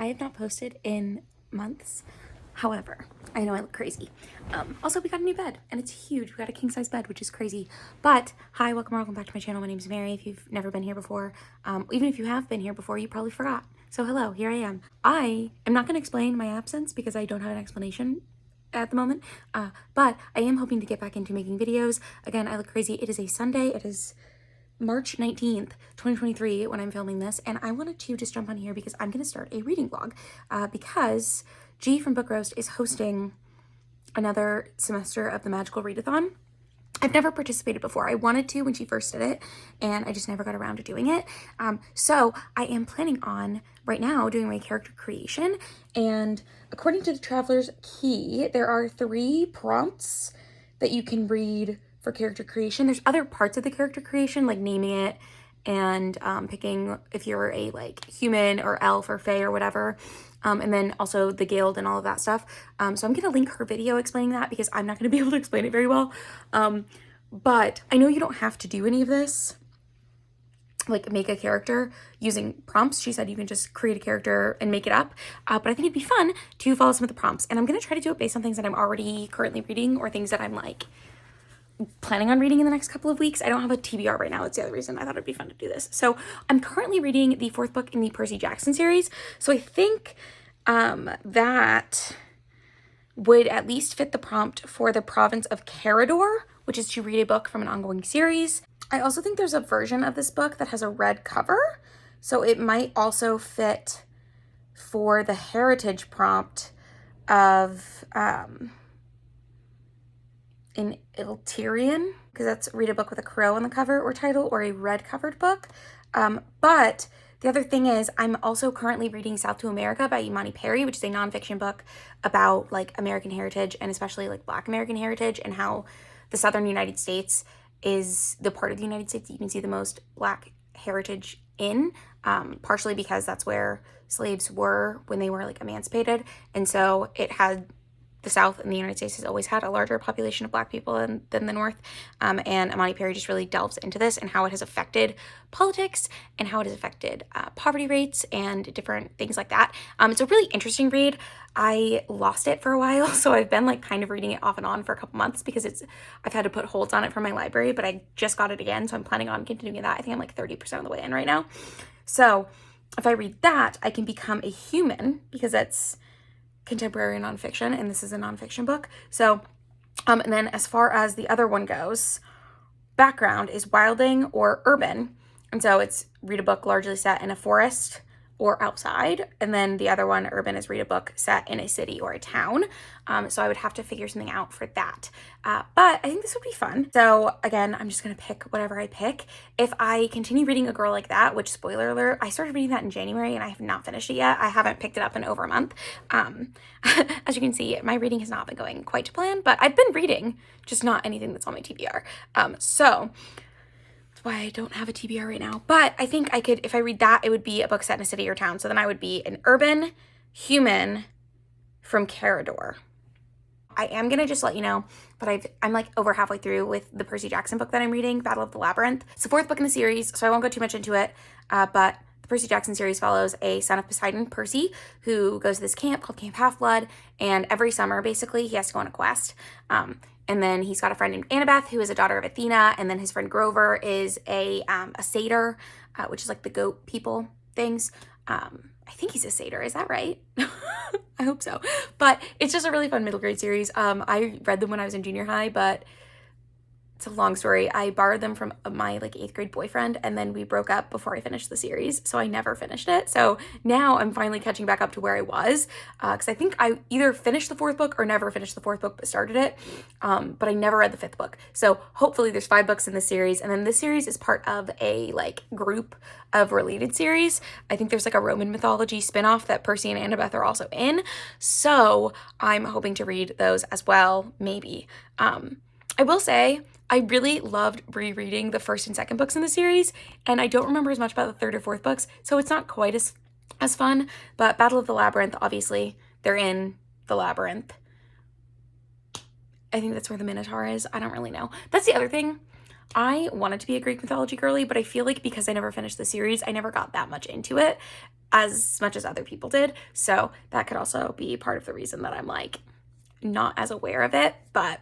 I have not posted in months. However, I know I look crazy. Also, we got a new bed, and it's huge. We got a king-size bed, which is crazy. But, hi, welcome back to my channel. My name is Mary. If you've never been here before, even if you have been here before, you probably forgot. So, hello, here I am. I am not going to explain my absence because I don't have an explanation at the moment, but I am hoping to get back into making videos. Again, I look crazy. It is a Sunday. It is March 19th, 2023 when I'm filming this, and I wanted to just jump on here because I'm going to start a reading vlog because G from Book Roast is hosting another semester of the Magical Readathon. I've never participated before. I wanted to when she first did it, and I just never got around to doing it. So I am planning on right now doing my character creation, and according to the Traveler's Key, there are 3 prompts that you can read for character creation. There's other parts of the character creation, like naming it and picking if you're a like human or elf or fae or whatever. And then also the guild and all of that stuff. So I'm gonna link her video explaining that because I'm not gonna be able to explain it very well. But I know you don't have to do any of this, like make a character using prompts. She said you can just create a character and make it up. But I think it'd be fun to follow some of the prompts. And I'm gonna try to do it based on things that I'm already currently reading or things that I'm like planning on reading in the next couple of weeks. I don't have a TBR right now. That's the other reason I thought it'd be fun to do this. So I'm currently reading the 4th book in the Percy Jackson series. So I think that would at least fit the prompt for the province of Carador, which is to read a book from an ongoing series. I also think there's a version of this book that has a red cover. So it might also fit for the heritage prompt of an Iltyrian, because that's read a book with a crow on the cover or title, or a red covered book. But the other thing is I'm also currently reading South to America by Imani Perry, which is a nonfiction book about like American heritage and especially like Black American heritage and how the Southern United States is the part of the United States that you can see the most Black heritage in, partially because that's where slaves were when they were like emancipated. And so it had the South in the United States has always had a larger population of Black people than the North. And Imani Perry just really delves into this and how it has affected politics and how it has affected poverty rates and different things like that. It's a really interesting read. I lost it for a while, so I've been like kind of reading it off and on for a couple months because I've had to put holds on it from my library, but I just got it again, so I'm planning on continuing that. I think I'm like 30% of the way in right now. So if I read that, I can become a human because that's contemporary nonfiction, and this is a nonfiction book. So, and then as far as the other one goes, background is wilding or urban. And so it's read a book largely set in a forest or outside. And then the other one, urban, is read a book set in a city or a town. So I would have to figure something out for that. But I think this would be fun. So again, I'm just going to pick whatever I pick. If I continue reading A Girl Like That, which, spoiler alert, I started reading that in January and I have not finished it yet. I haven't picked it up in over a month. As you can see, my reading has not been going quite to plan, but I've been reading, just not anything that's on my TBR. So that's why I don't have a TBR right now. But I think I could, if I read that, it would be a book set in a city or town. So then I would be an urban human from Carador. I am going to just let you know, but I'm like over halfway through with the Percy Jackson book that I'm reading, Battle of the Labyrinth. It's the 4th book in the series, so I won't go too much into it, but the Percy Jackson series follows a son of Poseidon, Percy, who goes to this camp called Camp Half-Blood, and every summer, basically, he has to go on a quest. And then he's got a friend named Annabeth, who is a daughter of Athena, and then his friend Grover is a satyr, which is like the goat people things. I think he's a satyr, is that right? I hope so. But it's just a really fun middle grade series. I read them when I was in junior high, but it's a long story. I borrowed them from my like 8th grade boyfriend, and then we broke up before I finished the series, so I never finished it. So now I'm finally catching back up to where I was, because I think I either finished the 4th book or never finished the 4th book but started it, but I never read the 5th book. So hopefully there's 5 books in this series, and then this series is part of a like group of related series. I think there's like a Roman mythology spinoff that Percy and Annabeth are also in, so I'm hoping to read those as well, maybe. I will say I really loved rereading the 1st and 2nd books in the series, and I don't remember as much about the 3rd or 4th books, so it's not quite as fun. But Battle of the Labyrinth, obviously, they're in the labyrinth. I think that's where the Minotaur is. I don't really know. That's the other thing. I wanted to be a Greek mythology girly, but I feel like because I never finished the series, I never got that much into it as much as other people did. So that could also be part of the reason that I'm like not as aware of it. But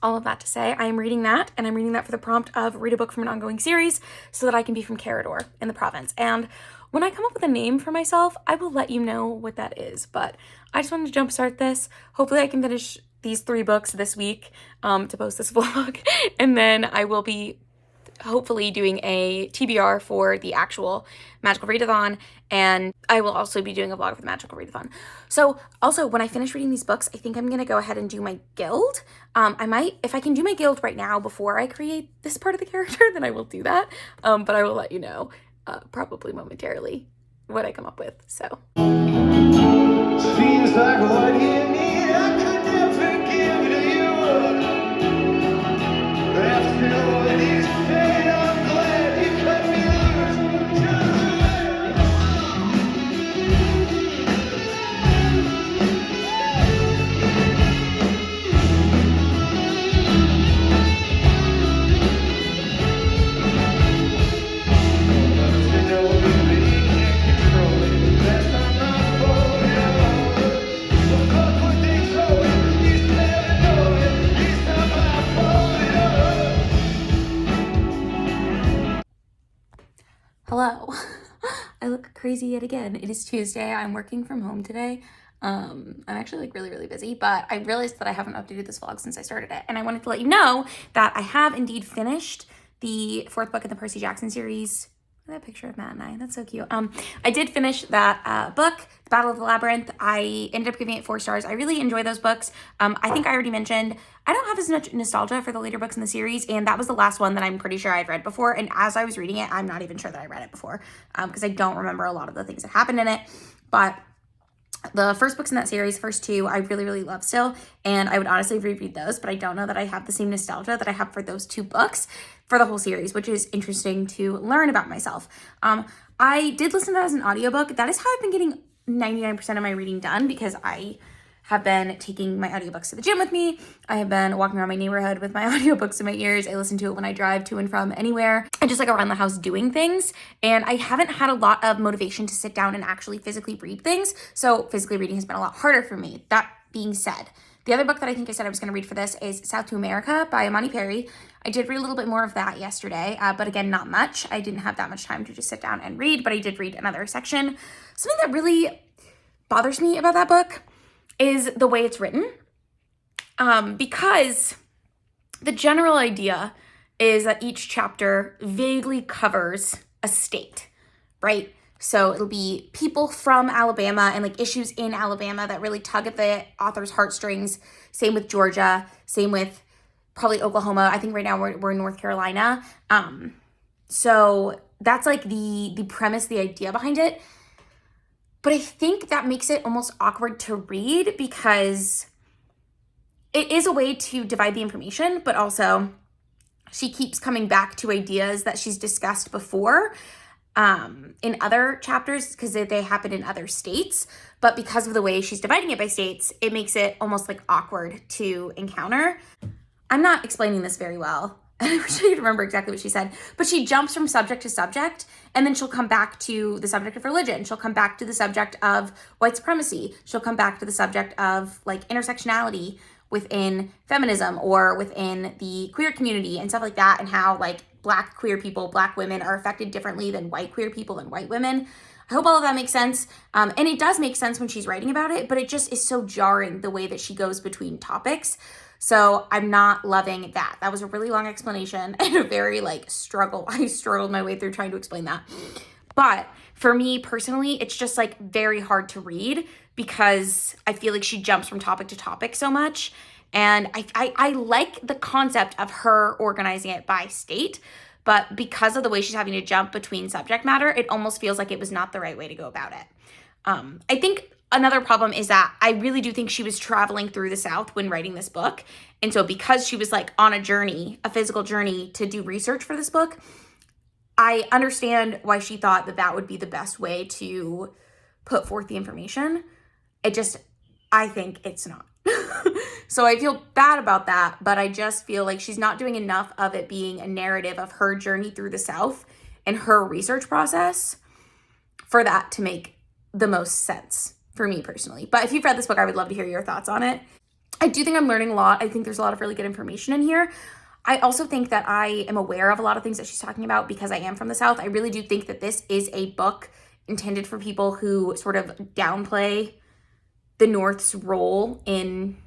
all of that to say, I am reading that, and I'm reading that for the prompt of read a book from an ongoing series so that I can be from Carador in the province. And when I come up with a name for myself, I will let you know what that is. But I just wanted to jumpstart this. Hopefully I can finish these 3 books this week to post this vlog. And then I will be hopefully doing a TBR for the actual Magical Readathon, and I will also be doing a vlog for the Magical Readathon. So also, when I finish reading these books, I think I'm going to go ahead and do my guild. I might, if I can do my guild right now before I create this part of the character, then I will do that. But I will let you know, probably momentarily, what I come up with, so. Seems like what you need, I could never give to you. After what you said, I'm glad you cut me Hello. I look crazy yet again. It is Tuesday. I'm working from home today. I'm actually like really busy, but I realized that I haven't updated this vlog since I started it. And I wanted to let you know that I have indeed finished the 4th book in the Percy Jackson series. Look at that picture of Matt and I. That's so cute. I did finish that book, The Battle of the Labyrinth. I ended up giving it 4 stars. I really enjoy those books. I think I already mentioned I don't have as much nostalgia for the later books in the series, and that was the last one that I'm pretty sure I've read before. And as I was reading it, I'm not even sure that I read it before because I don't remember a lot of the things that happened in it. But the first books in that series, first 2, I really love still, and I would honestly reread those, but I don't know that I have the same nostalgia that I have for those 2 books for the whole series, which is interesting to learn about myself. I did listen to that as an audiobook. That is how I've been getting 99% of my reading done, because I have been taking my audiobooks to the gym with me. I have been walking around my neighborhood with my audiobooks in my ears. I listen to it when I drive to and from anywhere. I just like around the house doing things. And I haven't had a lot of motivation to sit down and actually physically read things. So physically reading has been a lot harder for me. That being said, the other book that I think I said I was going to read for this is South to America by Imani Perry. I did read a little bit more of that yesterday, but again, not much. I didn't have that much time to just sit down and read, but I did read another section. Something that really bothers me about that book is the way it's written, because the general idea is that each chapter vaguely covers a state, right? So it'll be people from Alabama and like issues in Alabama that really tug at the author's heartstrings. Same with Georgia, same with probably Oklahoma. I think right now we're in North Carolina. So that's like the premise, the idea behind it. But I think that makes it almost awkward to read, because it is a way to divide the information, but also she keeps coming back to ideas that she's discussed before in other chapters, because they happen in other states. But because of the way she's dividing it by states, it makes it almost like awkward to encounter. I'm not explaining this very well. I wish I could remember exactly what she said, but she jumps from subject to subject, and then she'll come back to the subject of religion. She'll come back to the subject of white supremacy. She'll come back to the subject of like intersectionality within feminism or within the queer community and stuff like that, and how like Black queer people, Black women are affected differently than white queer people and white women. I hope all of that makes sense. And it does make sense when she's writing about it, but it just is so jarring the way that she goes between topics. So I'm not loving that. That was a really long explanation and a very like struggle. I struggled my way through trying to explain that. But for me personally, it's just like very hard to read because I feel like she jumps from topic to topic so much. And I like the concept of her organizing it by state, but because of the way she's having to jump between subject matter, it almost feels like it was not the right way to go about it. I think another problem is that I really do think she was traveling through the South when writing this book. And so because she was like on a journey, a physical journey to do research for this book, I understand why she thought that that would be the best way to put forth the information. I think it's not. So I feel bad about that, but I just feel like she's not doing enough of it being a narrative of her journey through the South and her research process for that to make the most sense for me personally. But if you've read this book, I would love to hear your thoughts on it. I do think I'm learning a lot. I think there's a lot of really good information in here. I also think that I am aware of a lot of things that she's talking about because I am from the South. I really do think that this is a book intended for people who sort of downplay the North's role in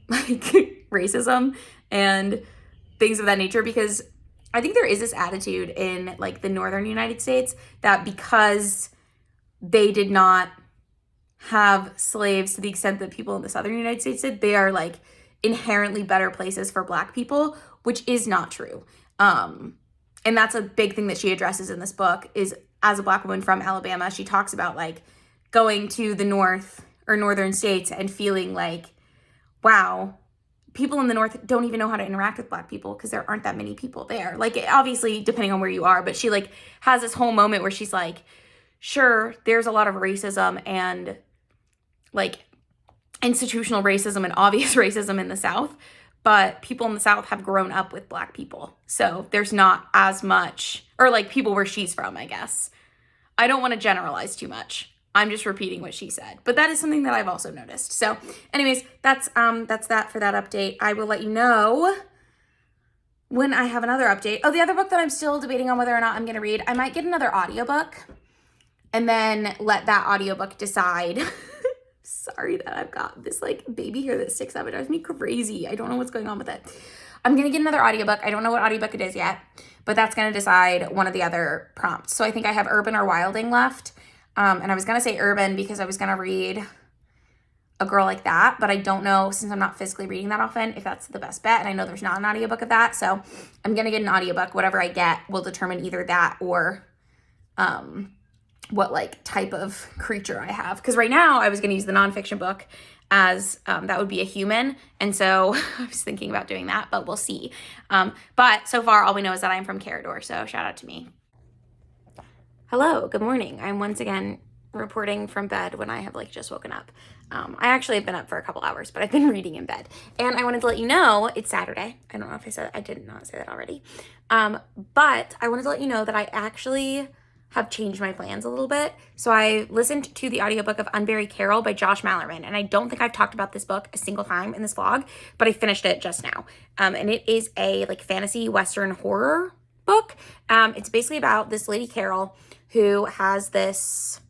like racism and things of that nature, because I think there is this attitude in like the northern United States that because they did not have slaves to the extent that people in the southern United States did, they are like inherently better places for Black people, which is not true. And that's a big thing that she addresses in this book is, as a Black woman from Alabama, she talks about like going to the North or northern states and feeling like, wow, people in the North don't even know how to interact with Black people because there aren't that many people there. Like, obviously, depending on where you are, but she like has this whole moment where she's like, sure, there's a lot of racism and like institutional racism and obvious racism in the South, but people in the South have grown up with Black people. So there's not as much, or like people where she's from, I guess. I don't want to generalize too much. I'm just repeating what she said, but that is something that I've also noticed. So anyways, that's that for that update. I will let you know when I have another update. Oh, the other book that I'm still debating on whether or not I'm going to read, I might get another audiobook and then let that audiobook decide. Sorry that I've got this like baby here that sticks out. It drives me crazy. I don't know what's going on with it. I'm going to get another audiobook. I don't know what audiobook it is yet, but that's going to decide one of the other prompts. So I think I have Urban or Wilding left. And I was going to say Urban because I was going to read A Girl Like That, but I don't know, since I'm not physically reading that often, if that's the best bet. And I know there's not an audiobook of that. So I'm going to get an audiobook. Whatever I get will determine either that or what like type of creature I have. Because right now I was going to use the nonfiction book as that would be a human. And so I was thinking about doing that, but we'll see. But so far, all we know is that I'm from Carador. So shout out to me. Hello, good morning. I'm once again reporting from bed when I have like just woken up. I actually have been up for a couple hours, but I've been reading in bed. And I wanted to let you know it's Saturday. I don't know if I did not say that already. But I wanted to let you know that I actually have changed my plans a little bit. So I listened to the audiobook of Unbury Carol by Josh Malerman. And I don't think I've talked about this book a single time in this vlog, but I finished it just now. And it is a like fantasy Western horror book. It's basically about this lady Carol who has this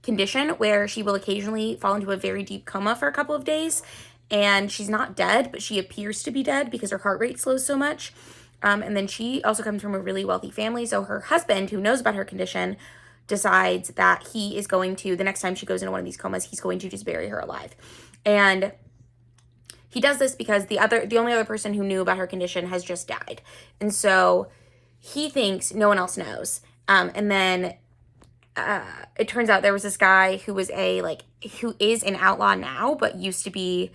condition where she will occasionally fall into a very deep coma for a couple of days. And she's not dead, but she appears to be dead because her heart rate slows so much. And then she also comes from a really wealthy family. So her husband, who knows about her condition, decides that he is going to, the next time she goes into one of these comas, he's going to just bury her alive. And he does this because the only other person who knew about her condition has just died. And so he thinks no one else knows. And then it turns out there was this guy who was who is an outlaw now, but used to be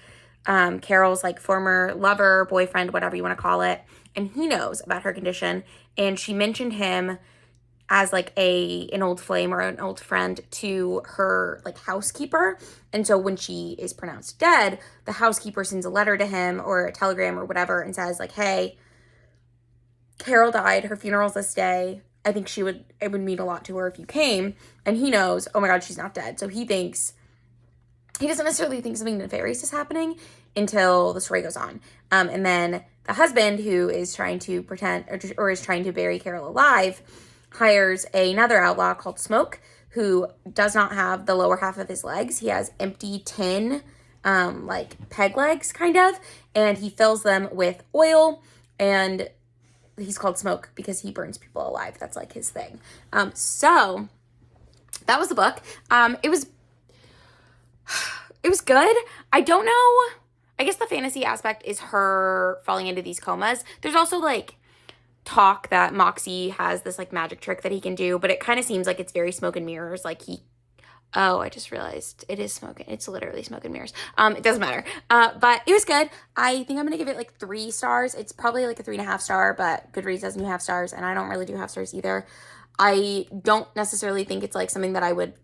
Carol's like former lover, boyfriend, whatever you want to call it. And he knows about her condition. And she mentioned him as like an old flame or an old friend to her like housekeeper. And so when she is pronounced dead, the housekeeper sends a letter to him or a telegram or whatever and says like, hey, Carol died. Her funeral's this day. I think it would mean a lot to her if you came. And he knows, oh my God, she's not dead. So he doesn't necessarily think something nefarious is happening until the story goes on. And then the husband, who is trying to pretend or is trying to bury Carol alive, hires another outlaw called Smoke, who does not have the lower half of his legs. He has empty tin, like peg legs kind of, and he fills them with oil, and he's called Smoke because he burns people alive. That's like his thing. So that was the book. It was good. I don't know. I guess the fantasy aspect is her falling into these comas. There's also like talk that Moxie has this like magic trick that he can do, but it kind of seems like it's very smoke and mirrors. Like I just realized it is smoke. It's literally smoke and mirrors. It doesn't matter. But it was good. I think I'm going to give it like 3 stars. It's probably like a 3.5 star, but Goodreads doesn't do half stars, and I don't really do half stars either. I don't necessarily think it's like something that I would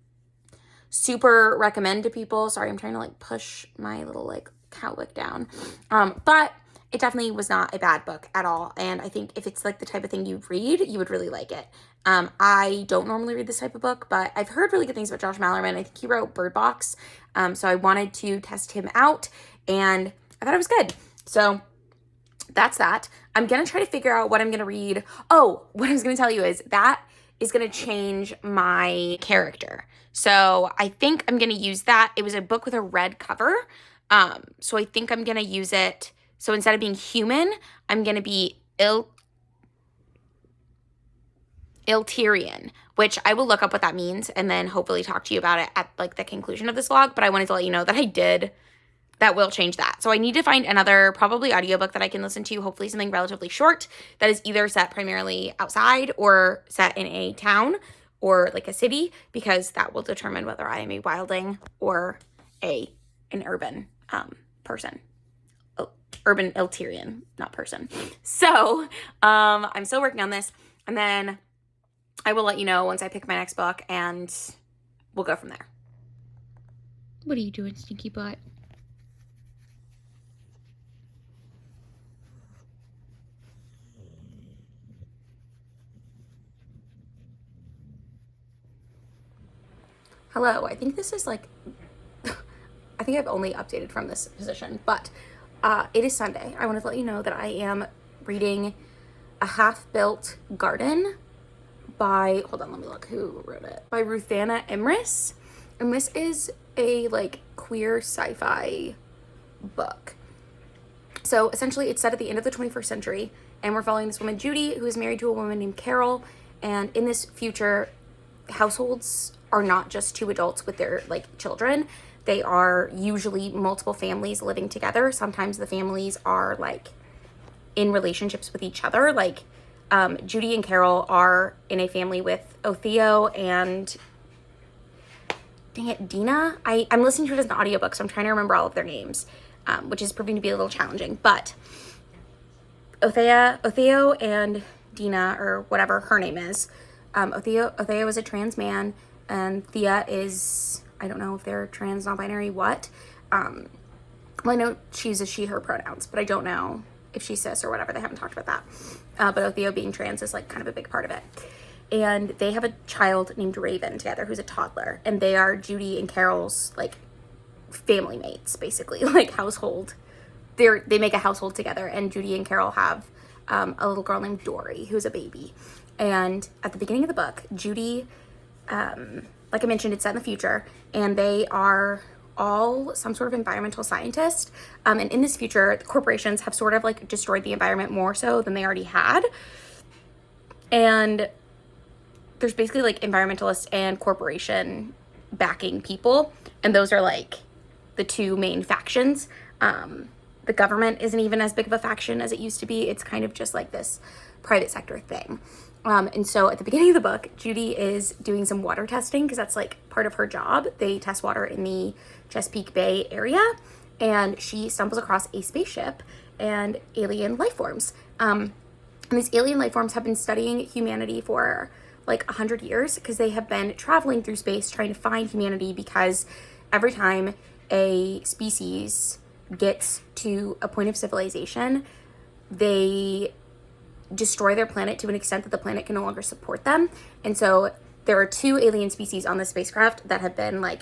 super recommend to people. Sorry, I'm trying to like push my little like cowlick down. But it definitely was not a bad book at all. And I think if it's like the type of thing you read, you would really like it. I don't normally read this type of book, but I've heard really good things about Josh Malerman. I think he wrote Bird Box. So I wanted to test him out, and I thought it was good. So that's that. I'm going to try to figure out what I'm going to read. Oh, what I was going to tell you is that is going to change my character. So I think I'm going to use that. It was a book with a red cover. So I think I'm going to use it. So instead of being human, I'm going to be Iltyrian, which I will look up what that means and then hopefully talk to you about it at like the conclusion of this vlog. But I wanted to let you know that that will change that. So I need to find another probably audiobook that I can listen to, hopefully something relatively short that is either set primarily outside or set in a town or like a city, because that will determine whether I am a wildling or an urban person. Urban Iltyrian, not person. So I'm still working on this, and then I will let you know once I pick my next book, and we'll go from there. What are you doing, stinky butt? Hello, I think this is like, I think I've only updated from this position, but it is Sunday. I wanted to let you know that I am reading A Half-Built Garden by, hold on, let me look who wrote it, by Ruthana Emrys. And this is a like queer sci-fi book. So essentially it's set at the end of the 21st century, and we're following this woman, Judy, who is married to a woman named Carol. And in this future, households are not just two adults with their like children. They are usually multiple families living together. Sometimes the families are like in relationships with each other. Like Judy and Carol are in a family with Otheo and Dina. I'm listening to it as an audiobook, so I'm trying to remember all of their names, which is proving to be a little challenging. But Otheo and Dina, or whatever her name is, Otheo is a trans man, and Thea is, I don't know if they're trans, non-binary, what. Well, I know she uses she, her pronouns, but I don't know if she's cis or whatever. They haven't talked about that. But Otheo being trans is like kind of a big part of it. And they have a child named Raven together, who's a toddler. And they are Judy and Carol's like family mates, basically, like household. They make a household together. And Judy and Carol have a little girl named Dory, who's a baby. And at the beginning of the book, Judy, like I mentioned, it's set in the future, and they are all some sort of environmental scientist. And in this future, the corporations have sort of like destroyed the environment more so than they already had. And there's basically like environmentalists and corporation backing people. And those are like the two main factions. The government isn't even as big of a faction as it used to be. It's kind of just like this private sector thing. And so at the beginning of the book, Judy is doing some water testing because that's like part of her job. They test water in the Chesapeake Bay area, and she stumbles across a spaceship and alien life forms. And these alien life forms have been studying humanity for like 100 years because they have been traveling through space trying to find humanity, because every time a species gets to a point of civilization, they destroy their planet to an extent that the planet can no longer support them. And so there are two alien species on the spacecraft that have been like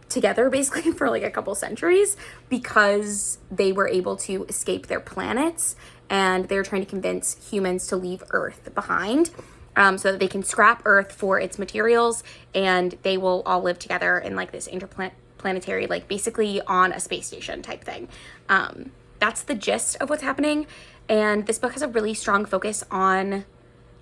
together basically for like a couple centuries because they were able to escape their planets, and they're trying to convince humans to leave Earth behind, so that they can scrap Earth for its materials, and they will all live together in like this interplanetary, like basically on a space station type thing. That's the gist of what's happening. And this book has a really strong focus on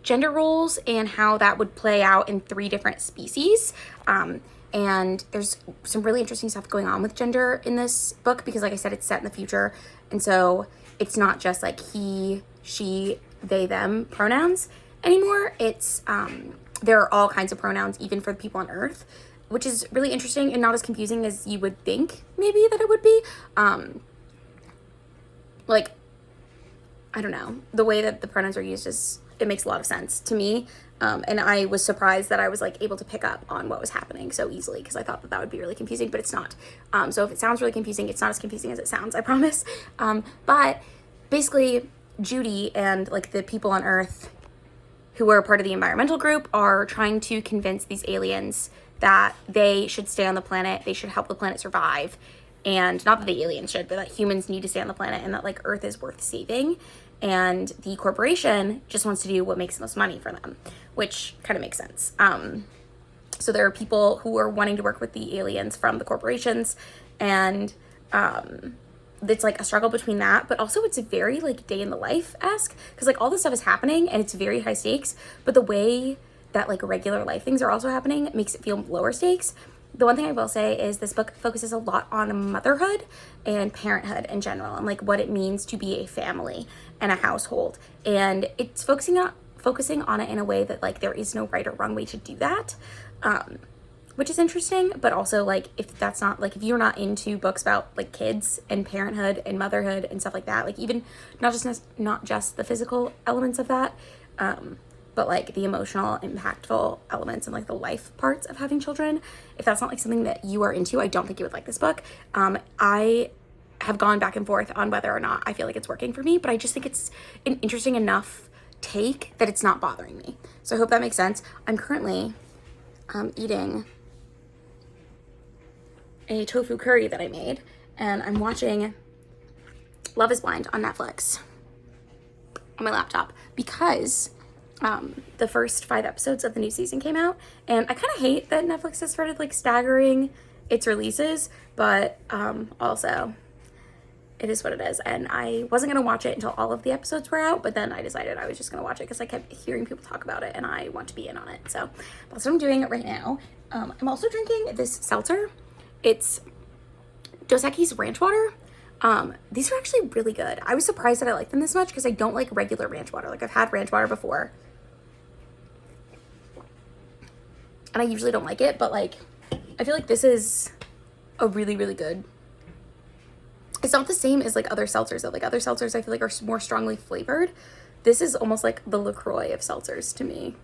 gender roles and how that would play out in 3 different species. And there's some really interesting stuff going on with gender in this book because, like I said, it's set in the future. And so it's not just like he, she, they, them pronouns anymore. It's there are all kinds of pronouns even for the people on Earth, which is really interesting and not as confusing as you would think maybe that it would be. Like, I don't know, the way that the pronouns are used it makes a lot of sense to me. And I was surprised that I was like able to pick up on what was happening so easily, because I thought that that would be really confusing, but it's not. So if it sounds really confusing, it's not as confusing as it sounds, I promise. But basically, Judy and like the people on Earth who are part of the environmental group are trying to convince these aliens that they should stay on the planet, they should help the planet survive, and not that the aliens should, but that humans need to stay on the planet, and that like Earth is worth saving, and the corporation just wants to do what makes the most money for them, which kind of makes sense. So there are people who are wanting to work with the aliens from the corporations, and it's like a struggle between that, but also it's very like day in the life-esque, because like all this stuff is happening and it's very high stakes, but the way that like regular life things are also happening makes it feel lower stakes. The one thing I will say is this book focuses a lot on motherhood and parenthood in general, and like what it means to be a family and a household, and it's focusing on it in a way that like there is no right or wrong way to do that, which is interesting. But also like if that's not like, if you're not into books about like kids and parenthood and motherhood and stuff like that, like even not just the physical elements of that, but like the emotional impactful elements and like the life parts of having children, if that's not like something that you are into, I don't think you would like this book. I have gone back and forth on whether or not I feel like it's working for me, but I just think it's an interesting enough take that it's not bothering me. So I hope that makes sense. I'm currently eating a tofu curry that I made, and I'm watching Love is Blind on Netflix on my laptop, because the first 5 episodes of the new season came out, and I kind of hate that Netflix has started like staggering its releases, but also it is what it is. And I wasn't going to watch it until all of the episodes were out, but then I decided I was just going to watch it because I kept hearing people talk about it and I want to be in on it. So that's what I'm doing right now. I'm also drinking this seltzer. It's Dos Equis ranch water. These are actually really good. I was surprised that I like them this much because I don't like regular ranch water. Like I've had ranch water before, and I usually don't like it, but like I feel like this is a really, really good. It's not the same as like other seltzers though. Like other seltzers I feel like are more strongly flavored. This is almost like the LaCroix of seltzers to me,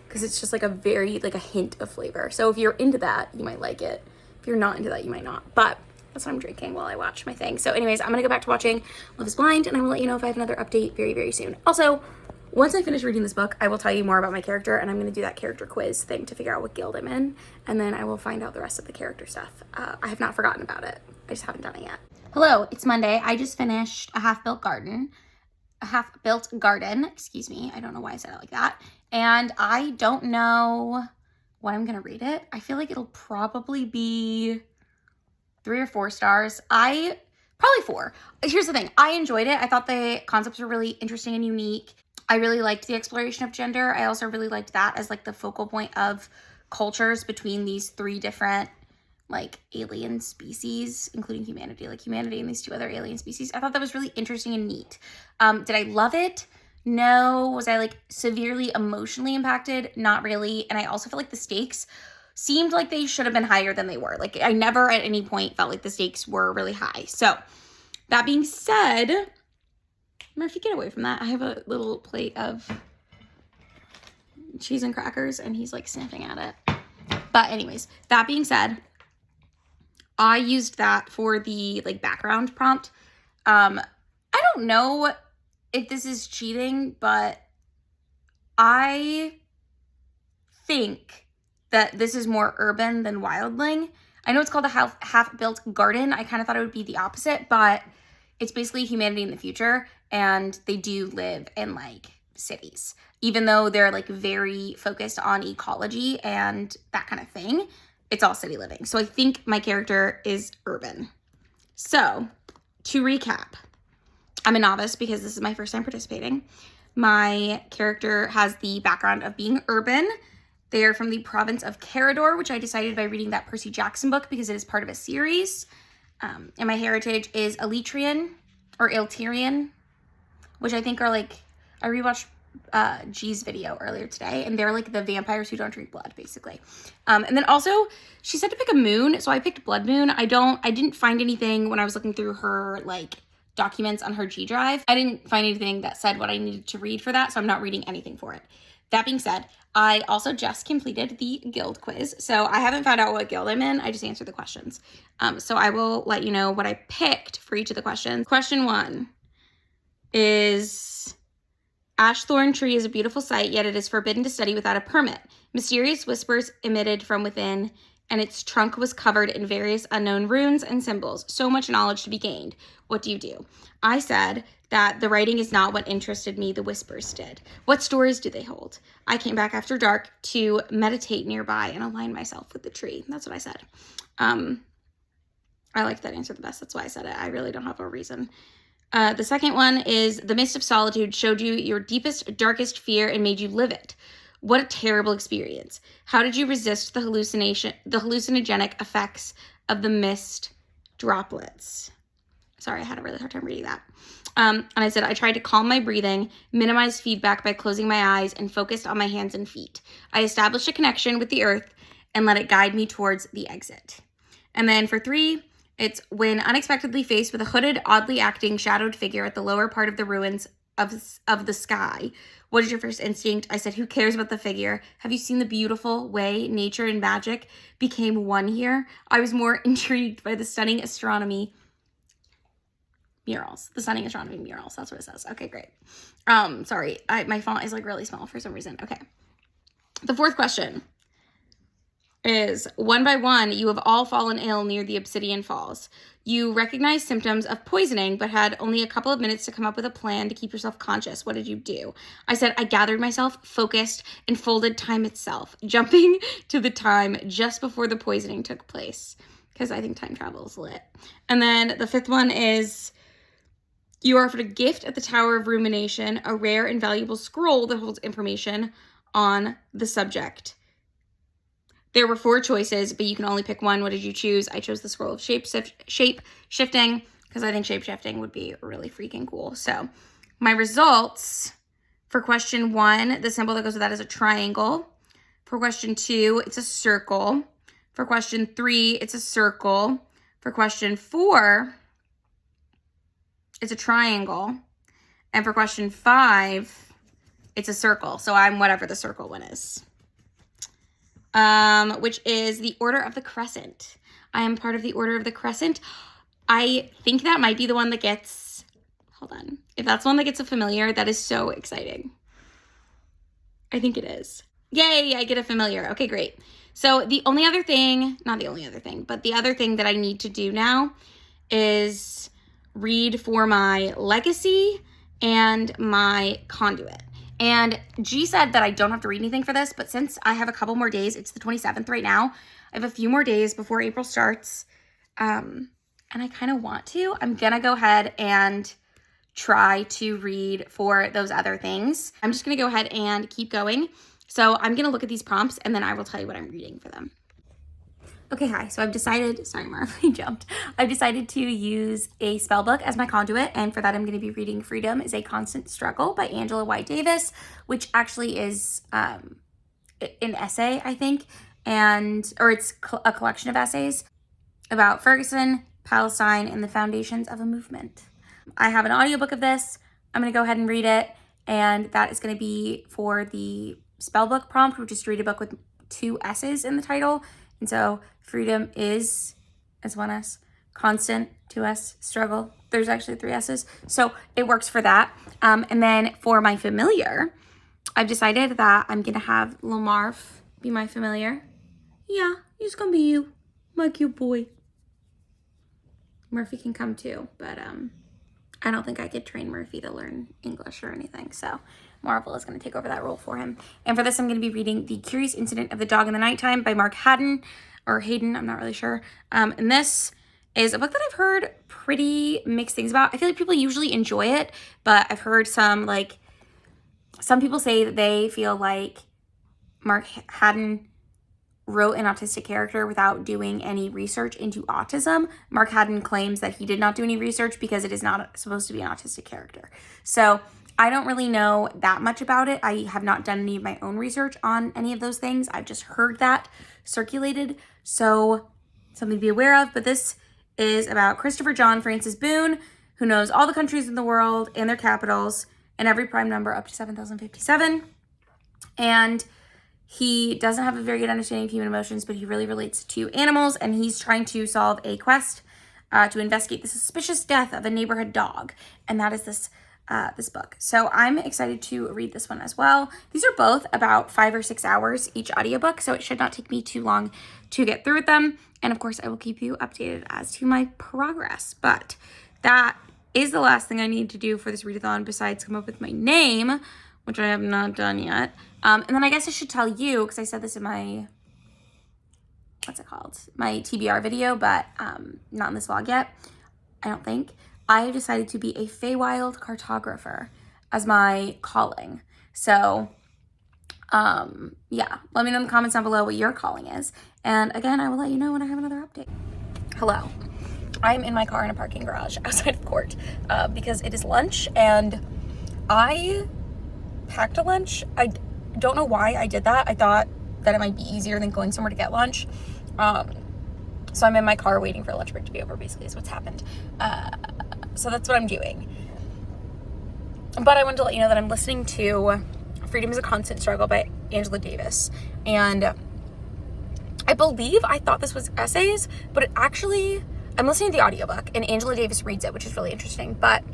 because it's just like a very, like a hint of flavor. So if you're into that, you might like it. If you're not into that, you might not. But that's what I'm drinking while I watch my thing. So anyways, I'm going to go back to watching Love is Blind, and I will let you know if I have another update very, very soon. Also, once I finish reading this book, I will tell you more about my character, and I'm going to do that character quiz thing to figure out what guild I'm in, and then I will find out the rest of the character stuff. I have not forgotten about it. I just haven't done it yet. Hello, it's Monday. I just finished a half-built garden, excuse me. I don't know why I said it like that. And I don't know what I'm going to rate it. I feel like it'll probably be 3 or 4 stars. Probably 4. Here's the thing. I enjoyed it. I thought the concepts were really interesting and unique. I really liked the exploration of gender. I also really liked that as like the focal point of cultures between these 3 different like alien species, including humanity, like humanity and these 2 other alien species. I thought that was really interesting and neat. Did I love it? No. Was I like severely emotionally impacted? Not really. And I also feel like the stakes seemed like they should have been higher than they were. Like I never at any point felt like the stakes were really high. So that being said, Murphy, get away from that. I have a little plate of cheese and crackers and he's like sniffing at it. But anyways, that being said, I used that for the like background prompt. I don't know if this is cheating, but I think that this is more urban than wildling. I know it's called a half-built garden. I kind of thought it would be the opposite, but it's basically humanity in the future, and they do live in like cities, even though they're like very focused on ecology and that kind of thing. It's all city living. So I think my character is urban. So to recap, I'm a novice because this is my first time participating. My character has the background of being urban. They are from the province of Carador, which I decided by reading that Percy Jackson book because it is part of a series. And my heritage is Elytrian or Iltyrian, which I think are like, I rewatched G's video earlier today, and they're like the vampires who don't drink blood, basically. And then also she said to pick a moon, so I picked Blood Moon. I didn't find anything when I was looking through her like documents on her G drive. I didn't find anything that said what I needed to read for that, so I'm not reading anything for it. That being said, I also just completed the guild quiz. So I haven't found out what guild I'm in. I just answered the questions. So I will let you know what I picked for each of the questions. Question 1 is, Ashthorn tree is a beautiful sight, yet it is forbidden to study without a permit. Mysterious whispers emitted from within, and its trunk was covered in various unknown runes and symbols. So much knowledge to be gained. What do you do? I said that the writing is not what interested me, the whispers did. What stories do they hold? I came back after dark to meditate nearby and align myself with the tree. That's what I said. I liked that answer the best. That's why I said it. I really don't have a reason. The second one is, the mist of solitude showed you your deepest, darkest fear and made you live it. What a terrible experience. How did you resist the hallucinogenic effects of the mist droplets? Sorry, I had a really hard time reading that. And I said, I tried to calm my breathing, minimize feedback by closing my eyes, and focused on my hands and feet. I established a connection with the earth and let it guide me towards the exit. And then for 3, it's, when unexpectedly faced with a hooded, oddly acting, shadowed figure at the lower part of the ruins of the sky, what is your first instinct? I said, who cares about the figure? Have you seen the beautiful way nature and magic became one here? I was more intrigued by the stunning astronomy murals. The stunning astronomy murals. That's what it says. Okay, great. Sorry. My font is like really small for some reason. Okay. The 4th question is, one by one, you have all fallen ill near the Obsidian Falls. You recognized symptoms of poisoning, but had only a couple of minutes to come up with a plan to keep yourself conscious. What did you do? I said, I gathered myself, focused, and folded time itself, jumping to the time just before the poisoning took place, because I think time travel is lit. And then the 5th one is, you are offered a gift at the Tower of Rumination, a rare and valuable scroll that holds information on the subject. There were 4 choices, but you can only pick one. What did you choose? I chose the scroll of shape shifting because I think shape shifting would be really freaking cool. So my results for question 1, the symbol that goes with that is a triangle. For question 2, it's a circle. For question 3, it's a circle. For question 4, it's a triangle. And for question 5, it's a circle. So I'm whatever the circle one is. Which is the Order of the Crescent. I am part of the Order of the Crescent. I think that might be the one that gets, hold on. If that's the one that gets a familiar, that is so exciting. I think it is. Yay, I get a familiar. Okay, great. So the only other thing, not the only other thing, but the other thing that I need to do now is read for my legacy and my conduit. And G said that I don't have to read anything for this, but since I have a couple more days, it's the 27th right now, I have a few more days before April starts, and I kind of want to. I'm going to go ahead and try to read for those other things. I'm just going to go ahead and keep going. So I'm going to look at these prompts, and then I will tell you what I'm reading for them. Okay, hi. So I've decided, sorry Marv, I jumped. I've decided to use a spell book as my conduit, and for that I'm going to be reading Freedom is a Constant Struggle by Angela Y. Davis, which actually is an essay, I think, or it's a collection of essays about Ferguson, Palestine, and the foundations of a movement. I have an audiobook of this. I'm going to go ahead and read it, and that is going to be for the spell book prompt, which is to read a book with 2 S's in the title. And so freedom is one S, constant, 2 S, struggle. There's actually 3 S's. So it works for that. And then for my familiar, I've decided that I'm going to have Lamarv be my familiar. Yeah, he's going to be you, my cute boy. Murphy can come too, but I don't think I could train Murphy to learn English or anything. So Marvel is going to take over that role for him. And for this, I'm going to be reading The Curious Incident of the Dog in the Nighttime by Mark Haddon, or Hayden, I'm not really sure. And this is a book that I've heard pretty mixed things about. I feel like people usually enjoy it, but I've heard some people say that they feel like Mark Haddon wrote an autistic character without doing any research into autism. Mark Haddon claims that he did not do any research because it is not supposed to be an autistic character. So I don't really know that much about it. I have not done any of my own research on any of those things. I've just heard that circulated. So something to be aware of. But this is about Christopher John Francis Boone, who knows all the countries in the world and their capitals and every prime number up to 7,057. And he doesn't have a very good understanding of human emotions, but he really relates to animals, and he's trying to solve a quest to investigate the suspicious death of a neighborhood dog. And that is this book. So I'm excited to read this one as well. These are both about 5 or 6 hours each audiobook, so it should not take me too long to get through with them. And of course, I will keep you updated as to my progress. But that is the last thing I need to do for this readathon besides come up with my name, which I have not done yet. And then I guess I should tell you, because I said this in my, my TBR video, but not in this vlog yet, I don't think. I have decided to be a Feywild cartographer as my calling. So, yeah, let me know in the comments down below what your calling is. And again, I will let you know when I have another update. Hello. I'm in my car in a parking garage outside of court because it is lunch, and I packed a lunch. I don't know why I did that. I thought that it might be easier than going somewhere to get lunch. So I'm in my car waiting for lunch break to be over, basically, is what's happened. So that's what I'm doing. But I wanted to let you know that I'm listening to Freedom is a Constant Struggle by Angela Davis. And I believe I thought this was essays, but it actually, I'm listening to the audiobook and Angela Davis reads it, which is really interesting. But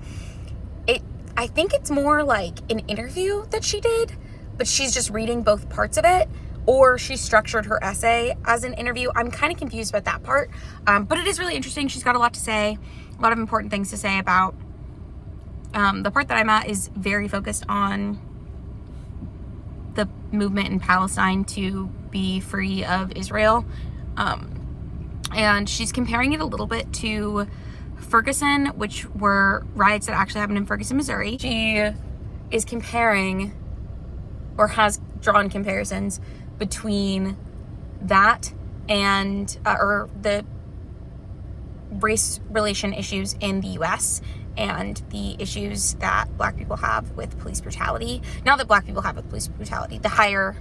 I think it's more like an interview that she did, but she's just reading both parts of it, or she structured her essay as an interview. I'm kind of confused about that part, but it is really interesting. She's got a lot to say, a lot of important things to say about the part that I'm at is very focused on the movement in Palestine to be free of Israel. And she's comparing it a little bit to Ferguson, which were riots that actually happened in Ferguson, Missouri. She is comparing, or has drawn comparisons between that and or the race relation issues in the US and the issues that Black people have with police brutality. Not that Black people have with police brutality, the higher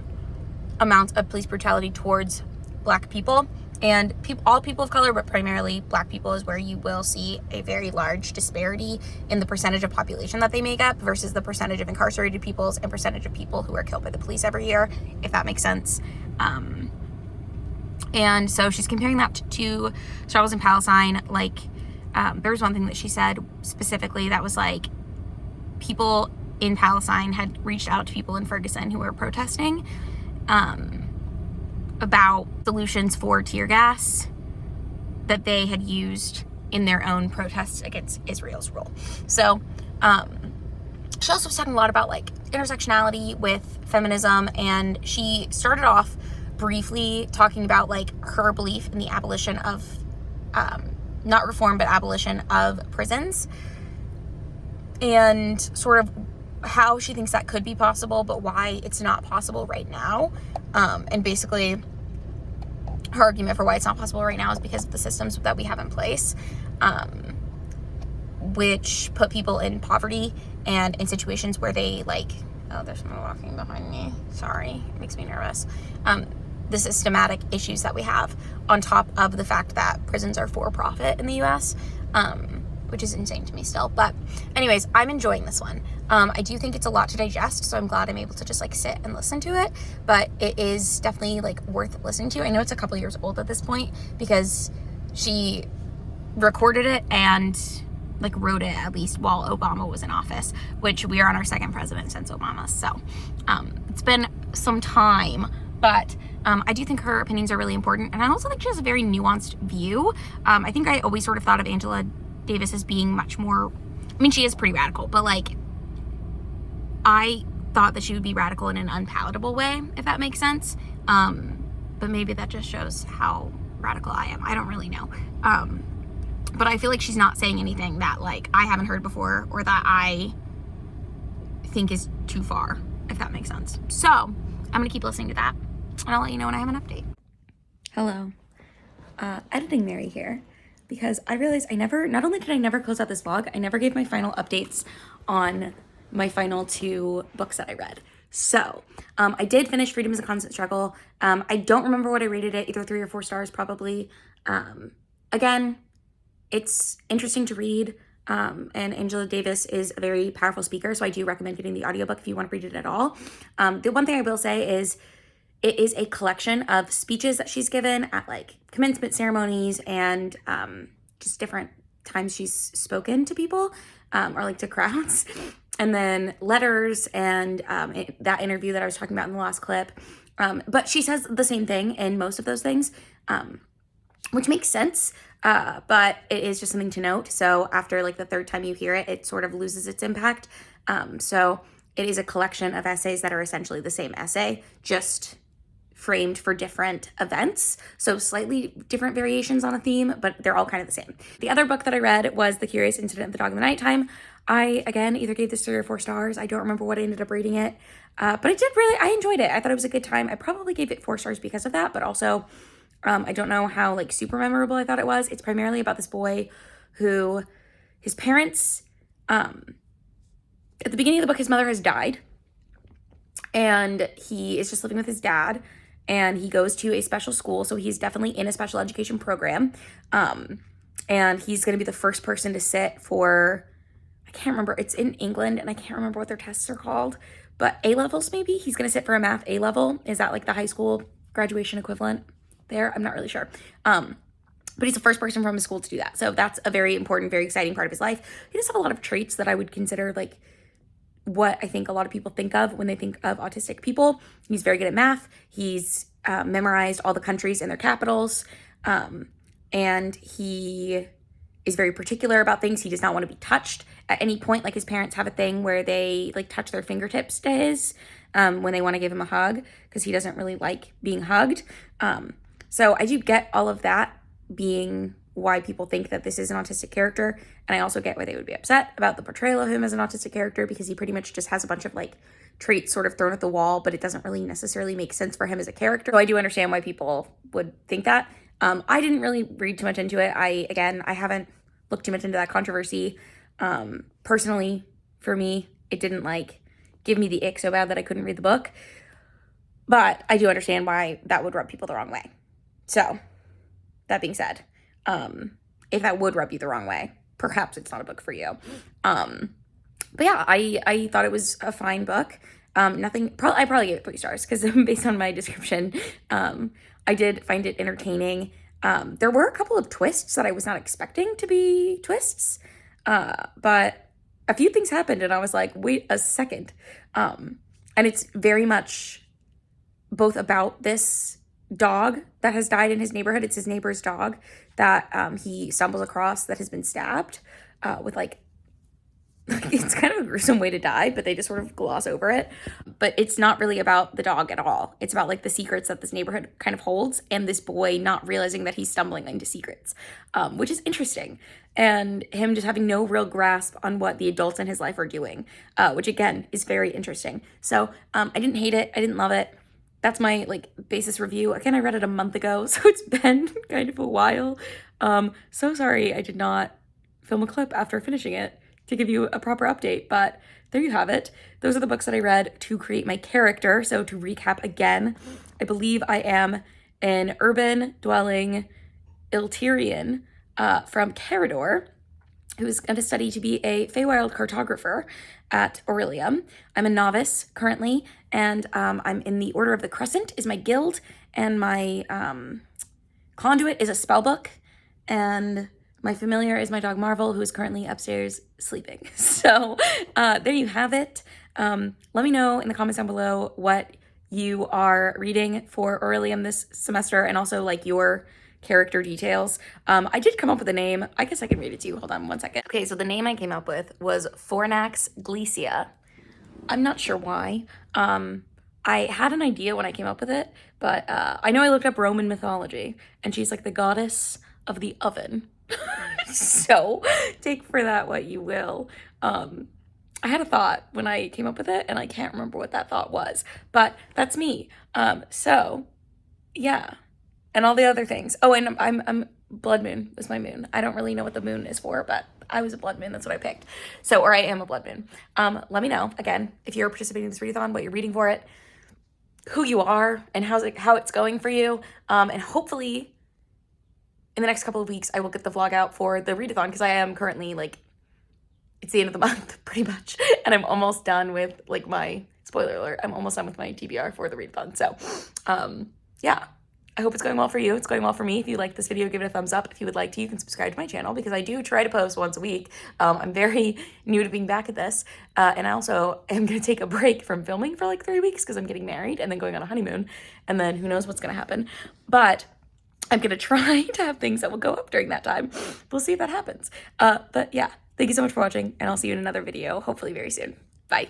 amount of police brutality towards Black people. And all people of color, but primarily Black people, is where you will see a very large disparity in the percentage of population that they make up versus the percentage of incarcerated peoples and percentage of people who are killed by the police every year, if that makes sense. And so she's comparing that to struggles in Palestine. Like, there was one thing that she said specifically that was like, people in Palestine had reached out to people in Ferguson who were protesting, about solutions for tear gas that they had used in their own protests against Israel's rule. So she also was talking a lot about like intersectionality with feminism, and she started off briefly talking about like her belief in the abolition of not reform but abolition of prisons, and sort of how she thinks that could be possible but why it's not possible right now. And basically her argument for why it's not possible right now is because of the systems that we have in place, which put people in poverty and in situations where they like, oh, there's someone walking behind me. Sorry, it makes me nervous. The systematic issues that we have on top of the fact that prisons are for profit in the US, which is insane to me still. But anyways, I'm enjoying this one. I do think it's a lot to digest, so I'm glad I'm able to just like sit and listen to it, but it is definitely like worth listening to. I know it's a couple years old at this point because she recorded it and like wrote it at least while Obama was in office, which we are on our second president since Obama. So it's been some time, but I do think her opinions are really important. And I also think she has a very nuanced view. I think I always sort of thought of Angela Davis as being much more, I mean, she is pretty radical, but like, I thought that she would be radical in an unpalatable way, if that makes sense. But maybe that just shows how radical I am. I don't really know. But I feel like she's not saying anything that like I haven't heard before or that I think is too far, if that makes sense. So I'm gonna keep listening to that, and I'll let you know when I have an update. Hello. Editing Mary here, because I realized not only did I never close out this vlog, I never gave my final updates on my final 2 books that I read. So I did finish Freedom is a Constant Struggle. I don't remember what I rated it, either 3 or 4 stars probably. Again, it's interesting to read. And Angela Davis is a very powerful speaker, so I do recommend getting the audiobook if you want to read it at all. The one thing I will say is it is a collection of speeches that she's given at like commencement ceremonies and just different times she's spoken to people or like to crowds. And then letters and that interview that I was talking about in the last clip. But she says the same thing in most of those things, which makes sense. But it is just something to note. So after like the third time you hear it, it sort of loses its impact. So it is a collection of essays that are essentially the same essay, just framed for different events. So slightly different variations on a theme, but they're all kind of the same. The other book that I read was The Curious Incident of the Dog in the Nighttime. I, again, either gave this 3 or 4 stars. I don't remember what I ended up rating it. But I enjoyed it. I thought it was a good time. I probably gave it 4 stars because of that, but also I don't know how like super memorable I thought it was. It's primarily about this boy who his parents, at the beginning of the book, his mother has died and he is just living with his dad. And he goes to a special school, so he's definitely in a special education program. And he's going to be the first person to sit for, I can't remember, it's in England, and I can't remember what their tests are called, but A-levels maybe? He's going to sit for a math A-level. Is that like the high school graduation equivalent there? I'm not really sure. But he's the first person from his school to do that. So that's a very important, very exciting part of his life. He does have a lot of traits that I would consider like what I think a lot of people think of when they think of autistic people. He's very good at math. He's memorized all the countries and their capitals. And he is very particular about things. He does not want to be touched at any point. Like his parents have a thing where they like touch their fingertips to his when they want to give him a hug because he doesn't really like being hugged. So I do get all of that being why people think that this is an autistic character. And I also get why they would be upset about the portrayal of him as an autistic character because he pretty much just has a bunch of like traits sort of thrown at the wall, but it doesn't really necessarily make sense for him as a character. So I do understand why people would think that. I didn't really read too much into it. I haven't looked too much into that controversy. Personally, for me, it didn't like give me the ick so bad that I couldn't read the book. But I do understand why that would rub people the wrong way. So that being said, if that would rub you the wrong way, perhaps it's not a book for you. But yeah, I thought it was a fine book. I probably gave it 3 stars because based on my description, I did find it entertaining. There were a couple of twists that I was not expecting to be twists, but a few things happened and I was like, wait a second. And it's very much both about this dog that has died in his neighborhood. It's his neighbor's dog that he stumbles across that has been stabbed with like it's kind of a gruesome way to die, but they just sort of gloss over it. But it's not really about the dog at all. It's about like the secrets that this neighborhood kind of holds and this boy not realizing that he's stumbling into secrets, which is interesting. And him just having no real grasp on what the adults in his life are doing, which again is very interesting. So I didn't hate it. I didn't love it. That's my like basis review. Again, I read it a month ago, so it's been kind of a while. So sorry I did not film a clip after finishing it to give you a proper update, but there you have it. Those are the books that I read to create my character. So to recap again, I believe I am an urban dwelling Iltyrian from Carador, who's going to study to be a Feywild cartographer at Orilium. I'm a novice currently, and I'm in the Order of the Crescent is my guild, and my conduit is a spellbook, and my familiar is my dog Marvel, who is currently upstairs sleeping. So there you have it. Let me know in the comments down below what you are reading for Orilium this semester and also like your character details. I did come up with a name. I guess I can read it to you. Hold on one second. Okay, so the name I came up with was Fornax Glecia. I'm not sure why. I had an idea when I came up with it, but I know I looked up Roman mythology, and she's like the goddess of the oven. So take for that what you will. I had a thought when I came up with it, and I can't remember what that thought was, but that's me. So yeah. And all the other things. Oh, and I'm blood moon is my moon. I don't really know what the moon is for, but I was a blood moon. That's what I picked. So, or I am a blood moon. Let me know, again, if you're participating in this readathon, what you're reading for it, who you are, and how it's going for you. And hopefully in the next couple of weeks, I will get the vlog out for the readathon because I am currently like it's the end of the month pretty much, and I'm almost done with like my, spoiler alert, I'm almost done with my TBR for the readathon. So yeah, I hope it's going well for you. It's going well for me. If you like this video, give it a thumbs up. If you would like to, you can subscribe to my channel because I do try to post once a week. I'm very new to being back at this. And I also am going to take a break from filming for like 3 weeks because I'm getting married and then going on a honeymoon. And then who knows what's going to happen. But I'm going to try to have things that will go up during that time. We'll see if that happens. But yeah, thank you so much for watching, and I'll see you in another video, hopefully very soon. Bye.